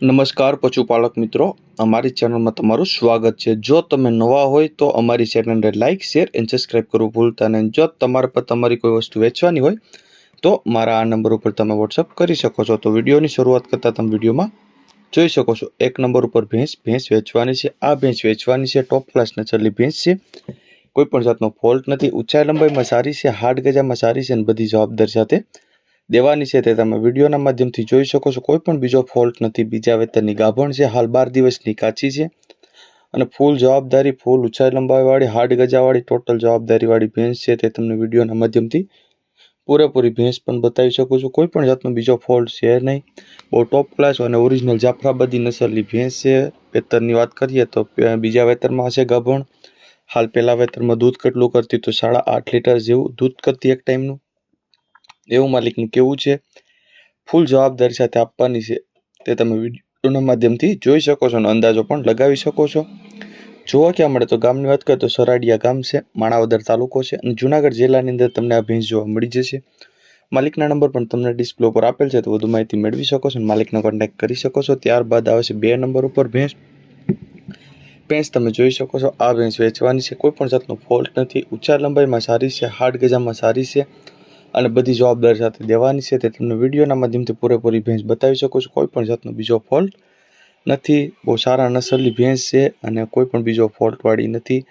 નમસ્કાર પશુપાલક મિત્રો, અમારી ચેનલમાં તમારું સ્વાગત છે। જો તમે નવા હોય તો અમારી ચેનલને લાઇક, શેર એન્ડ સબસ્ક્રાઇબ કરવું ભૂલતા નહીં। જો તમારા પર તમારી કોઈ વસ્તુ વેચવાની હોય તો મારા આ નંબર ઉપર તમે વોટ્સઅપ કરી શકો છો। તો વિડીયોની શરૂઆત કરતાં તમે વિડીયોમાં જોઈ શકો છો, એક નંબર ઉપર ભેંસ વેચવાની છે। આ ભેંસ વેચવાની છે, ટોપ ક્લાસ નસલની ભેંસ છે, કોઈ પણ જાતનો ફોલ્ટ નથી, ઊંચાઈ લંબાઈમાં સારી છે, હાડ ગજામાં સારી છે અને બધી જવાબદારી સાથે દેવાની છે તે તમે વિડીયોના માધ્યમથી જોઈ શકો છો। કોઈ પણ બીજો ફોલ્ટ નથી, બીજા વેતરની ગાભણ છે, હાલ 12 દિવસની કાચી છે અને ફૂલ જવાબદારી, ફૂલ ઊંચાઈ લંબાઈવાળી, હાડ ગજાવાળી, ટોટલ જવાબદારીવાળી ભેંસ છે તે તમને વિડીયોના માધ્યમથી પૂરેપૂરી ભેંસ પણ બતાવી શકું છું। કોઈ પણ જાતનો બીજો ફોલ્ટ છે નહીં, બહુ ટોપ ક્લાસ અને ઓરિજિનલ જાફરાબાદી નસલની ભેંસ છે। વેતરની વાત કરીએ તો બીજા વેતરમાં હશે ગાભણ। હાલ પહેલા વેતરમાં દૂધ કેટલું કરતી તો 8.5 લીટર જેવું દૂધ કરતી એક ટાઈમનું, એવું માલિકનું કેવું છે। ફૂલ જવાબદારી સાથે આપવાની છે તે તમે વિડીયોના માધ્યમથી જોઈ શકો છો અને અંદાજો પણ લગાવી શકો છો। જોવા ક્યાં મળે તો ગામની વાત કરીએ તો સરાડિયા ગામ છે, માણાવદર તાલુકો છે અને જુનાગઢ જિલ્લાની અંદર તમને આ ભેંસ જોવા મળી જશે। માલિકના નંબર પણ તમને ડિસ્પ્લે ઉપર આપેલ છે, તો વધુ માહિતી મેળવી શકો છો અને માલિકનો કોન્ટેક્ટ કરી શકો છો। ત્યારબાદ આવે છે 2 નંબર ઉપર ભેંસ તમે જોઈ શકો છો। આ ભેંસ વેચવાની છે, કોઈ પણ જાતનો ફોલ્ટ નથી, ઊંચાઈ લંબાઈમાં સારી છે, હાડ ગજામાં સારી છે અને બધી જવાબદારી સાથે દેવાની છે તે તમને વિડીયોના માધ્યમથી પૂરેપૂરી ભેંસ બતાવી શકો છો। કોઈ પણ જાતનો બીજો ફોલ્ટ નથી, બહુ સારા નસલની ભેંસ છે અને કોઈ પણ બીજો ફોલ્ટવાળી નથી।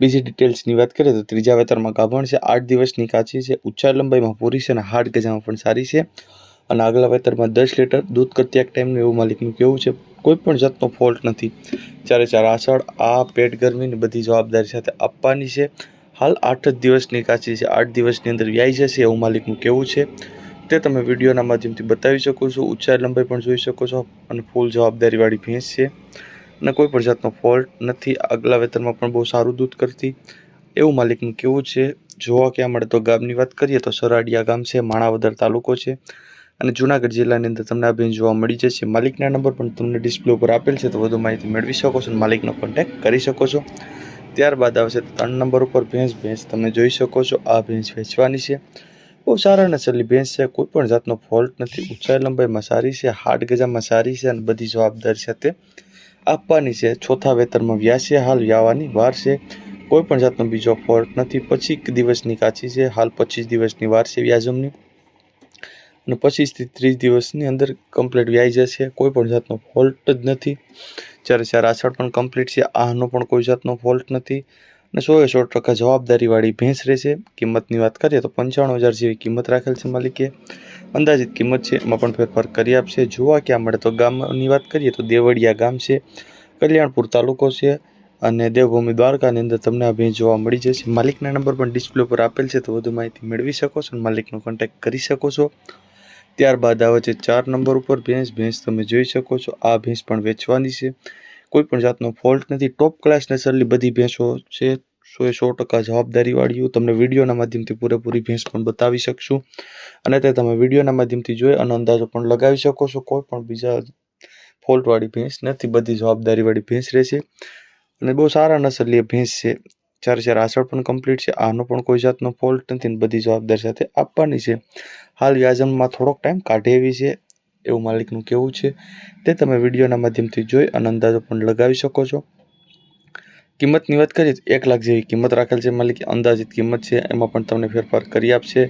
બીજી ડિટેલ્સની વાત કરીએ તો ત્રીજા વેતરમાં ગાભણ છે, 8 દિવસની કાચી છે, ઊંચાઈ લંબાઈમાં પૂરી છે અને હાડ ગજામાં પણ સારી છે અને આગલા વેતરમાં 10 લીટર દૂધ કરતી એક ટાઈમનું એવું માલિકનું કેવું છે। કોઈ પણ જાતનો ફોલ્ટ નથી, 4 આસળ, આ પેટ ગરમીની બધી જવાબદારી સાથે આપવાની છે। હાલ 8 જ દિવસની કાચી છે, 8 દિવસની અંદર વ્યાઈ જશે એવું માલિકનું કેવું છે તે તમે વિડીયોના માધ્યમથી બતાવી શકો છો। ઊંચાઈ લંબાઈ પણ જોઈ શકો છો અને ફૂલ જવાબદારીવાળી ભેંસ છે અને કોઈ પણ જાતનો ફોલ્ટ નથી, આગલા વેતરમાં પણ બહુ સારું દૂધ કરતી એવું માલિકનું કેવું છે। જોવા ક્યાં મળે તો ગામની વાત કરીએ તો સરાડિયા ગામ છે, માણાવદર તાલુકો છે અને જુનાગઢ જિલ્લાની અંદર તમને આ ભેંસ જોવા મળી જશે। માલિકના નંબર પણ તમને ડિસ્પ્લે ઉપર આપેલ છે, તો વધુ માહિતી મેળવી શકો છો અને માલિકનો કોન્ટેક્ટ કરી શકો છો। ત્યારબાદ આવશે 3 નંબર ઉપર ભેંસ તમે જોઈ શકો છો। આ ભેંસ વેચવાની છે, બહુ સારા નસલની ભેંસ છે, કોઈ પણ જાતનો ફોલ્ટ નથી, ઊંચાઈ લંબાઈમાં સારી છે, હાડ ગજામાં સારી છે અને બધી જવાબદારી સાથે આપવાની છે। ચોથા વેતરમાં વ્યાસે, હાલ વ્યાવાની વાર છે, કોઈ પણ જાતનો બીજો ફોલ્ટ નથી। 25 દિવસની કાચી છે, હાલ 25 દિવસની વાર છે વ્યાજમની અને 25 થી 30 દિવસની અંદર કમ્પ્લીટ વ્યાઈ જશે, કોઈ પણ જાતનો ફોલ્ટ જ નથી। 4 આસળ પણ કમ્પ્લીટ છે, આનો પણ કોઈ જાતનો ફોલ્ટ નથી અને 100% જવાબદારીવાળી ભેંસ રહેશે। કિંમતની વાત કરીએ તો 95,000 જેવી કિંમત રાખેલ છે માલિકે, અંદાજિત કિંમત છે એમાં પણ ફેરફાર કરી આપશે। જોવા ક્યાં મળે તો ગામની વાત કરીએ તો દેવળિયા ગામ છે, કલ્યાણપુર તાલુકો છે અને દેવભૂમિ દ્વારકાની અંદર તમને આ ભેંસ જોવા મળી જશે। માલિકના નંબર પણ ડિસ્પ્લે પર આપેલ છે, તો વધુ માહિતી મેળવી શકો છો અને માલિકનો કોન્ટેક્ટ કરી શકો છો। ત્યારબાદ આવે છે 4 નંબર ઉપર ભેંસ તમે જોઈ શકો છો। આ ભેંસ પણ વેચવાની છે, કોઈ પણ જાતનો ફોલ્ટ નથી, ટોપ ક્લાસ નસલની બધી ભેંસો છે, 100% જવાબદારીવાળી તમને વિડીયોના માધ્યમથી પૂરેપૂરી ભેંસ પણ બતાવી શકશું અને તે તમે વિડીયોના માધ્યમથી જોઈ અને અંદાજો પણ લગાવી શકો છો। કોઈ પણ બીજા ફોલ્ટવાળી ભેંસ નથી, બધી જવાબદારીવાળી ભેંસ રહેશે અને બહુ સારા નસલની ભેંસ છે। 4 આસળ પણ કમ્પ્લીટ છે, આનો પણ કોઈ જાતનો ફોલ્ટ નથી અને બધી જવાબદારી સાથે આપવાની છે। હાલ વ્યાજમમાં થોડોક ટાઈમ કાઢે એવી છે એવું માલિકનું કેવું છે, તે તમે વિડીયોના માધ્યમથી જોઈ અને અંદાજો પણ લગાવી શકો છો। કિંમતની વાત કરીએ તો 1 લાખ જેવી કિંમત રાખેલ છે માલિકે, અંદાજિત કિંમત છે એમાં પણ તમને ફેરફાર કરી આપશે।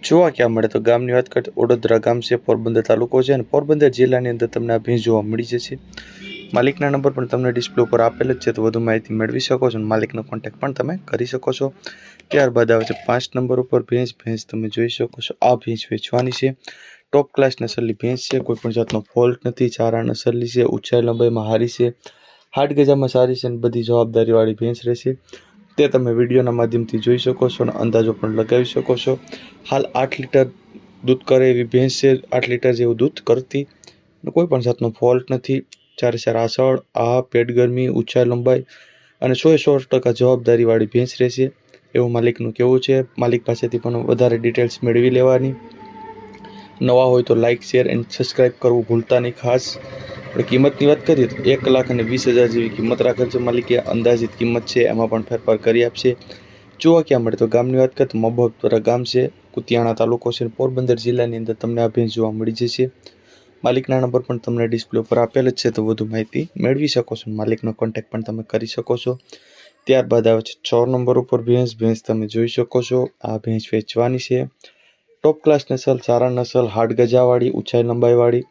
જોવા ક્યાં મળે તો ગામની વાત કરીએ તો ઓડોદરા ગામ છે, પોરબંદર તાલુકો છે અને પોરબંદર જિલ્લાની અંદર તમને આ ભેંસ જોવા મળી જશે। માલિકના નંબર પણ તમને ડિસ્પ્લે ઉપર આપેલ જ છે, તો વધુ માહિતી મેળવી શકો છો અને માલિકનો કોન્ટેક્ટ પણ તમે કરી શકો છો। ત્યારબાદ આવે છે 5 નંબર ઉપર ભેંસ તમે જોઈ શકો છો। આ ભેંસ વેચવાની છે, ટોપ ક્લાસ નસલની ભેંસ છે, કોઈ પણ જાતનો ફોલ્ટ નથી, ચારા નસલની છે, ઊંચાઈ લંબાઈમાં સારી છે, હાડ ગજામાં સારી છે અને બધી જવાબદારીવાળી ભેંસ રહેશે, તે તમે વિડીયોના માધ્યમથી જોઈ શકો છો અને અંદાજો પણ લગાવી શકો છો। હાલ 8 લીટર દૂધ કરે એવી ભેંસ છે, 8 લીટર જેવું દૂધ કરતી, કોઈ પણ જાતનો ફોલ્ટ નથી, 4 આસળ, આ પેટ ગરમી, ઊંચાઈ લંબાઈ અને 100% જવાબદારીવાળી ભેંસ રહેશે એવું માલિકનું કેવું છે। માલિક પાસેથી પણ વધારે ડિટેલ્સ મેળવી લેવાની। નવા હોય તો લાઇક, શેર એન્ડ સબસ્ક્રાઇબ કરવું ભૂલતા નહીં ખાસ। કિંમતની વાત કરીએ તો 1,20,000 જેવી કિંમત રાખેલ છે માલિકે, અંદાજિત કિંમત છે એમાં પણ ફેરફાર કરી આપશે। જોવા ક્યાં મળે તો ગામની વાત કરીએ તો મબોપરા ગામ છે, કુતિયાણા તાલુકો છે, પોરબંદર જિલ્લાની અંદર તમને આ ભેંસ જોવા મળી જશે। માલિકના નંબર પણ તમને ડિસ્પ્લે ઉપર આપેલ જ છે, તો વધુ માહિતી મેળવી શકો છો. માલિકનો કોન્ટેક્ટ પણ તમે કરી શકો છો. ત્યારબાદ આવે છે 6 નંબર ઉપર ભેંસ તમે જોઈ શકો છો. આ ભેંસ વેચવાની છે. ટોપ ક્લાસ નસલ, સારા નસલ, હાડ ગજાવાળી, ઊંચાઈ લંબાઈવાળી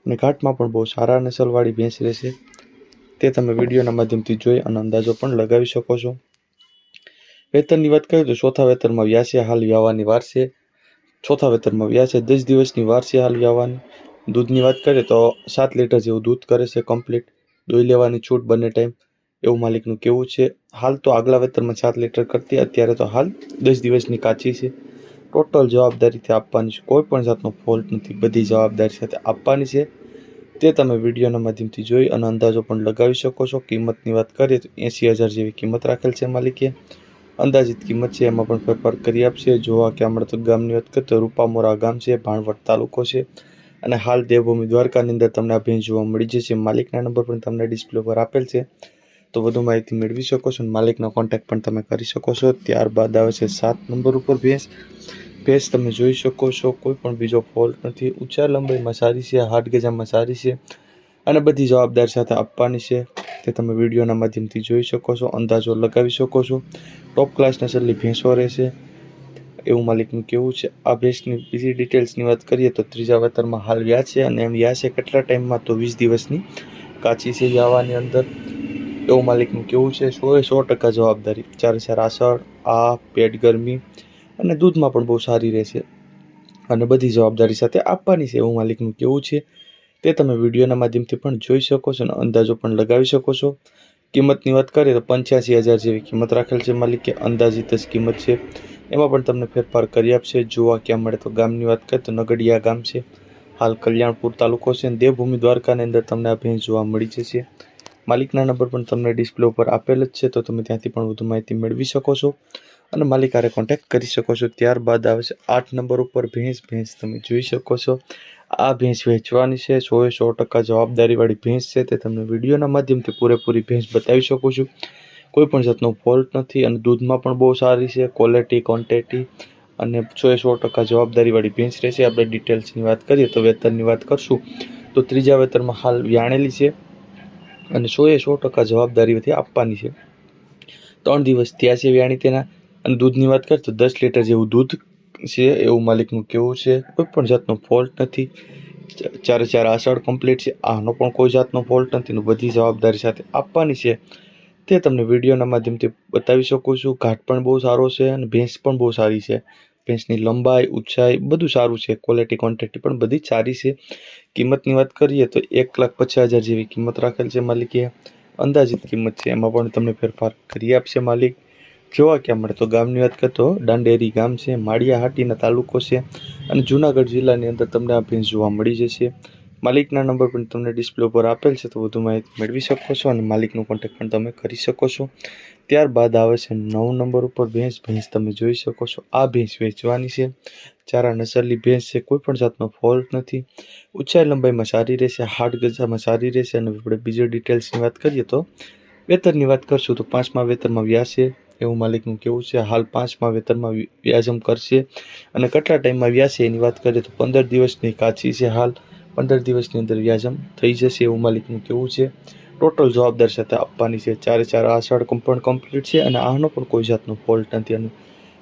અને ઘાટમાં પણ બહુ સારા નસલવાળી ભેંસ રહેશે. તે તમે વિડીયોના માધ્યમથી જોઈ અને અંદાજો પણ લગાવી શકો છો. વેતનની વાત કરીએ તો ચોથા વેતનમાં વ્યાસે હાલ વ્યાવાની વાર છે. ચોથા વેતનમાં વ્યાસે 10 દિવસની વાર છે હાલ વ્યાવાની. દૂધની વાત કરીએ તો 7 લીટર જેવું દૂધ કરે છે કમ્પ્લીટ. દોઈ લેવાની છૂટ બંને ટાઈમ એવું માલિકનું કેવું છે. હાલ તો આગલા વેતરમાં 7 લીટર કરતી, અત્યારે તો હાલ 10 દિવસની કાચી છે. ટોટલ જવાબદારીથી આપવાની છે, કોઈ પણ જાતનો ફોલ્ટ નથી, બધી જવાબદારી સાથે આપવાની છે. તે તમે વિડીયોના માધ્યમથી જોઈ અને અંદાજો પણ લગાવી શકો છો. કિંમતની વાત કરીએ તો 80,000 જેવી કિંમત રાખેલ છે માલિકે. અંદાજિત કિંમત છે એમાં પણ ફેરફાર કરી આપશે. જોવા કે આપણે તો ગામની વાત કરીએ તો રૂપામોરા ગામ છે, ભાણવડ તાલુકો છે અને હાલ દેવભૂમિ દ્વારકાની અંદર તમને આ ભેંસ જોવા મળી જશે. માલિકના નંબર પણ તમને ડિસ્પ્લે પર આપેલ છે, તો વધુ માહિતી મેળવી શકો છો અને માલિકનો કોન્ટેક્ટ પણ તમે કરી શકો છો. ત્યારબાદ આવે છે 7 નંબર ઉપર ભેંસ તમે જોઈ શકો છો. કોઈ પણ બીજો ફોલ્ટ નથી. ઊંચાઈ લંબાઈમાં સારી છે, હાડ ગજામાં સારી છે અને બધી જવાબદારી સાથે આપવાની છે. તે તમે વિડીયોના માધ્યમથી જોઈ શકો છો, અંદાજો લગાવી શકો છો. ટોપ ક્લાસ નસલની ભેંસો રહેશે એવું માલિકનું કેવું છે. આ ભેંસની બીજી ડિટેલ્સની વાત કરીએ તો ત્રીજા વેતરમાં હાલ વ્યા છે અને એમ વ્યા છે કેટલા ટાઈમમાં તો 20 દિવસની કાચી છે વ્યાવાની અંદર એવું માલિકનું કેવું છે. 100% જવાબદારી, 4 આસળ, પેટ ગરમી અને દૂધમાં પણ બહુ સારી રહેશે અને બધી જવાબદારી સાથે આપવાની છે એવું માલિકનું કેવું છે. તે તમે વિડીયોના માધ્યમથી પણ જોઈ શકો છો અને અંદાજો પણ લગાવી શકો છો. કિંમતની વાત કરીએ તો 85,000 જેવી કિંમત રાખેલ છે માલિકે. અંદાજિત જ કિંમત છે, એમાં પણ તમને ફેરફાર કરી આપશે. જોવા ક્યાં મળે તો ગામની વાત કરીએ તો નગડિયા ગામ છે, હાલ કલ્યાણપુર તાલુકો છે અને દેવભૂમિ દ્વારકાની અંદર તમને આ ભેંસ જોવા મળી જશે. માલિકના નંબર પણ તમને ડિસ્પ્લે ઉપર આપેલ જ છે, તો તમે ત્યાંથી પણ વધુ માહિતી મેળવી શકો છો અને માલિક હારે કોન્ટેક્ટ કરી શકો છો. ત્યારબાદ આવે છે 8 નંબર ઉપર ભેંસ તમે જોઈ શકો છો. આ ભેંસ વેચવાની છે. 100% જવાબદારીવાળી ભેંસ છે. તે તમને વિડીયોના માધ્યમથી પૂરેપૂરી ભેંસ બતાવી શકું છું. કોઈ પણ જાતનો ફોલ્ટ નથી અને દૂધમાં પણ બહુ સારી છે, ક્વોલિટી, ક્વોન્ટિટી અને 100% જવાબદારીવાળી ભેંસ રહેશે. આપણે ડિટેલ્સની વાત કરીએ તો વેતનની વાત કરશું તો ત્રીજા વેતનમાં હાલ વ્યાણેલી છે અને 100% જવાબદારીથી આપવાની છે. 3 દિવસ થયા છે વ્યાણી તેના અને દૂધની વાત કરીએ તો 10 લીટર જેવું દૂધ છે એવું માલિકનું કેવું છે. કોઈ પણ જાતનો ફોલ્ટ નથી. 4 આસળ કમ્પ્લીટ છે. આનો પણ કોઈ જાતનો ફોલ્ટ નથી. બધી જવાબદારી સાથે આપવાની છે. તે તમને વિડીયોના માધ્યમથી બતાવી શકું છું. ઘાટ પણ બહુ સારો છે અને ભેંસ પણ બહુ સારી છે. ભેંસની લંબાઈ, ઊંચાઈ બધું સારું છે. ક્વોલિટી, ક્વોન્ટિટી પણ બધી સારી છે. કિંમતની વાત કરીએ તો 1,50,000 જેવી કિંમત રાખેલ છે માલિકે. અંદાજિત કિંમત છે, એમાં પણ તમને ફેરફાર કરી આપશે માલિક. જોવા ક્યાં મળે તો ગામની વાત કરીએ તો દાંડેરી ગામ છે, માળિયા હાટીના તાલુકો છે અને જુનાગઢ જિલ્લાની અંદર તમને આ ભેંસ જોવા મળી જશે. માલિકના નંબર પણ તમને ડિસ્પ્લે ઉપર આપેલ છે, તો વધુ માહિતી મેળવી શકો છો અને માલિકનો કોન્ટેક્ટ પણ તમે કરી શકો છો. ત્યારબાદ આવે છે 9 નંબર ઉપર ભેંસ તમે જોઈ શકો છો. આ ભેંસ વેચવાની છે. ચારા નસલની ભેંસ છે, કોઈ પણ જાતનો ફોલ્ટ નથી. ઊંચાઈ લંબાઈમાં સારી રહેશે, હાડ ગજામાં સારી રહેશે અને આપણે બીજી ડિટેલ્સની વાત કરીએ તો વેતનની વાત કરશું તો 5મા વેતનમાં વ્યાસે એવું માલિકનું કેવું છે. હાલ 5મા વેતનમાં વ્યાજમ કરશે અને કેટલા ટાઈમમાં વ્યાસે એની વાત કરીએ તો 15 દિવસની કાચી છે. હાલ 15 દિવસની અંદર વ્યાજમ થઈ જશે એવું માલિકનું કેવું છે. ટોટલ જવાબદાર સાથે આપવાની છે. 4 આષાઢ પણ કમ્પ્લીટ છે અને આનો પણ કોઈ જાતનો ફોલ્ટ નથી અને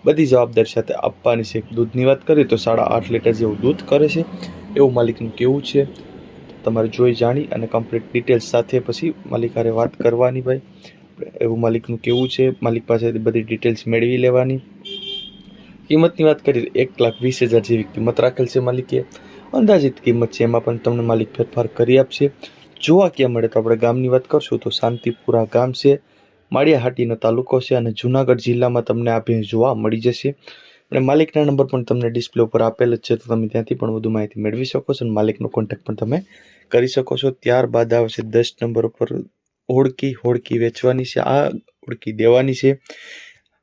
બધી જવાબદારી સાથે આપવાની છે. દૂધની વાત કરીએ તો 8.5 લીટર જેવું દૂધ કરે છે એવું માલિકનું કેવું છે. તમારે જોઈ જાણી અને કમ્પ્લીટ ડિટેલ્સ સાથે પછી માલિક હારે વાત કરવાની ભાઈ, એવું માલિકનું કેવું છે. માલિક પાસેથી બધી ડિટેલ્સ મેળવી લેવાની. કિંમતની વાત કરીએ તો 1,20,000 જેવી કિંમત રાખેલ છે માલિકે. અંદાજિત કિંમત છે, એમાં પણ તમને માલિક ફેરફાર કરી આપશે. જોવા ક્યાં મળે તો આપણે ગામની વાત કરશું તો શાંતિપુરા ગામ છે, માળિયા હાટીનો તાલુકો છે અને જુનાગઢ જિલ્લામાં તમને આ ભેંસ જોવા મળી જશે. અને માલિકના નંબર પણ તમને ડિસ્પ્લે ઉપર આપેલ જ છે, તો તમે ત્યાંથી પણ વધુ માહિતી મેળવી શકો છો અને માલિકનો કોન્ટેક્ટ પણ તમે કરી શકો છો. ત્યારબાદ આવશે 10 નંબર ઉપર હોડકી વેચવાની છે. આ હોડકી દેવાની છે.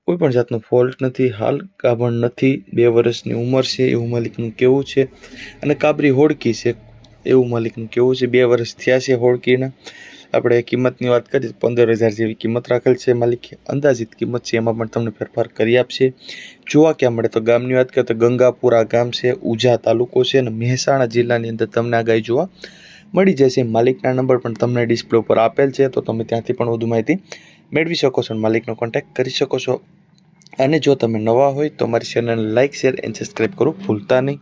કોઈ પણ જાતનો ફોલ્ટ નથી. હાલ ગાભણ નથી. 2 વર્ષની ઉંમર છે એવું માલિકનું કેવું છે અને કાબરી હોડકી છે એવું માલિકનું કેવું છે. 2 વર્ષ થયા છે હોડકીના આપણે કિંમતની વાત કરીએ 15,000 જેવી કિંમત રાખેલ છે. માલિક અંદાજિત કિંમત છે એમાં પણ તમને ફેરફાર કરી આપશે. જોવા ક્યાં મળે તો ગામની વાત કરીએ તો ગંગાપુરા ગામ છે, ઉજા તાલુકો છે અને મહેસાણા જિલ્લાની અંદર તમને આ ગાય જોવા મળી જશે. માલિકના નંબર પણ તમને ડિસ્પ્લે ઉપર આપેલ છે, તો તમે ત્યાંથી પણ વધુ માહિતી મેળવી શકો છો અને માલિકનો કોન્ટેક્ટ કરી શકો છો. અને જો તમે નવા હોય તો અમારી ચેનલને લાઇક, શેર અને સબસ્ક્રાઈબ કરવું ભૂલતા નહીં.